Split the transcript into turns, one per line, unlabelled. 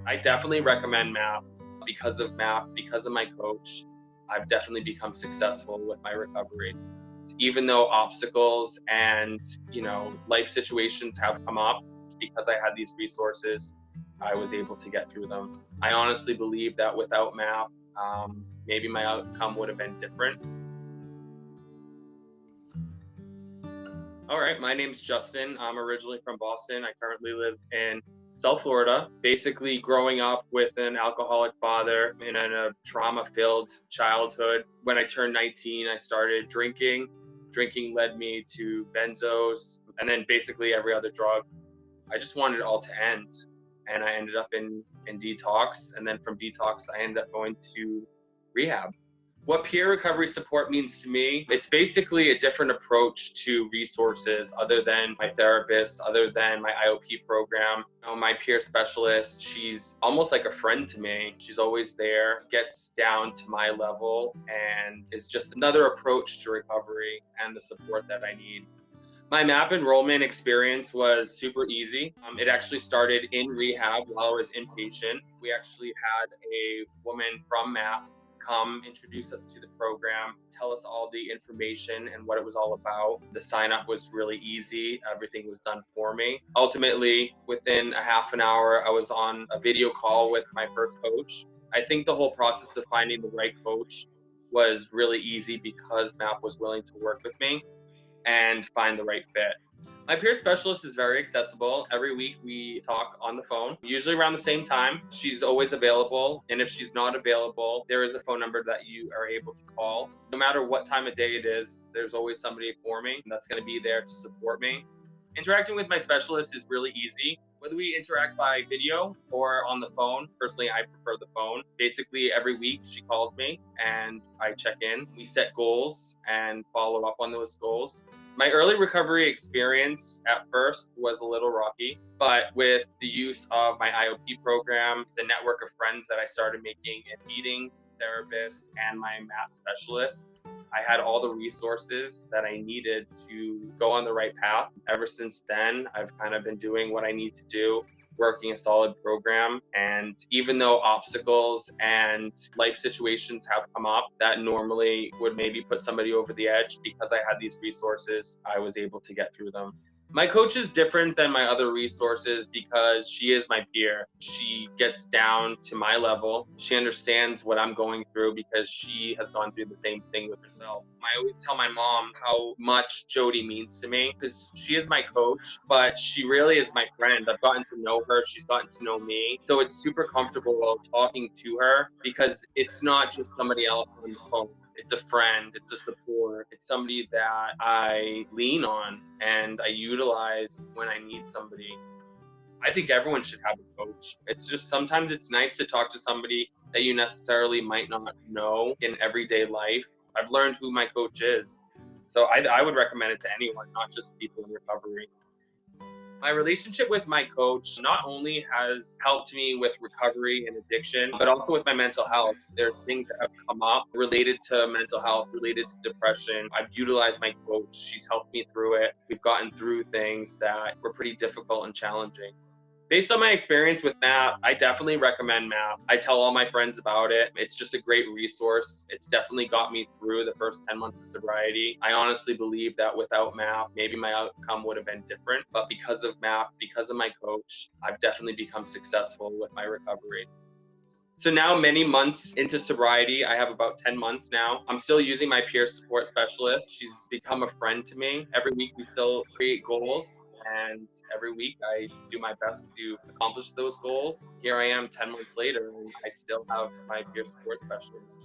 I definitely recommend MAP because of MAP, because of my coach. I've definitely become successful with my recovery. Even though obstacles and, life situations have come up, because I had these resources, I was able to get through them. I honestly believe that without MAP, maybe my outcome would have been different. All right, my name's Justin. I'm originally from Boston. I currently live in South Florida. Basically, growing up with an alcoholic father and in a trauma filled childhood. When I turned 19, I started drinking. Drinking led me to benzos and then basically every other drug. I just wanted it all to end. And I ended up in detox. And then from detox, I ended up going to rehab. What peer recovery support means to me, it's basically a different approach to resources other than my therapist, other than my IOP program. My peer specialist, she's almost like a friend to me. She's always there, gets down to my level, and is just another approach to recovery and the support that I need. My MAP enrollment experience was super easy. It actually started in rehab while I was inpatient. We actually had a woman from MAP come introduce us to the program, tell us all the information and what it was all about. The sign up was really easy. Everything was done for me. Ultimately, within a half an hour, I was on a video call with my first coach. I think the whole process of finding the right coach was really easy because MAP was willing to work with me and find the right fit. My peer specialist is very accessible. Every week we talk on the phone, usually around the same time. She's always available. And if she's not available, there is a phone number that you are able to call. No matter what time of day it is, there's always somebody for me that's going to be there to support me. Interacting with my specialist is really easy. Whether we interact by video or on the phone, personally, I prefer the phone. Basically, every week she calls me and I check in. We set goals and follow up on those goals. My early recovery experience at first was a little rocky, but with the use of my IOP program, the network of friends that I started making in meetings, therapists, and my MAP specialist, I had all the resources that I needed to go on the right path. Ever since then, I've kind of been doing what I need to do, working a solid program. And even though obstacles and life situations have come up that normally would maybe put somebody over the edge, because I had these resources, I was able to get through them. My coach is different than my other resources because she is my peer. She gets down to my level. She understands what I'm going through because she has gone through the same thing with herself. I always tell my mom how much Jody means to me because she is my coach, but she really is my friend. I've gotten to know her. She's gotten to know me. So it's super comfortable talking to her because it's not just somebody else on the phone. It's a friend, it's a support, it's somebody that I lean on and I utilize when I need somebody. I think everyone should have a coach. It's just sometimes it's nice to talk to somebody that you necessarily might not know in everyday life. I've learned who my coach is. So I would recommend it to anyone, not just people in recovery. My relationship with my coach not only has helped me with recovery and addiction, but also with my mental health. There's things that have come up related to mental health, related to depression. I've utilized my coach. She's helped me through it. We've gotten through things that were pretty difficult and challenging. Based on my experience with MAP, I definitely recommend MAP. I tell all my friends about it. It's just a great resource. It's definitely got me through the first 10 months of sobriety. I honestly believe that without MAP, maybe my outcome would have been different. But because of MAP, because of my coach, I've definitely become successful with my recovery. So now, many months into sobriety, I have about 10 months now. I'm still using my peer support specialist. She's become a friend to me. Every week, we still create goals. And every week, I do my best to accomplish those goals. Here I am 10 months later, and I still have my peer support specialist.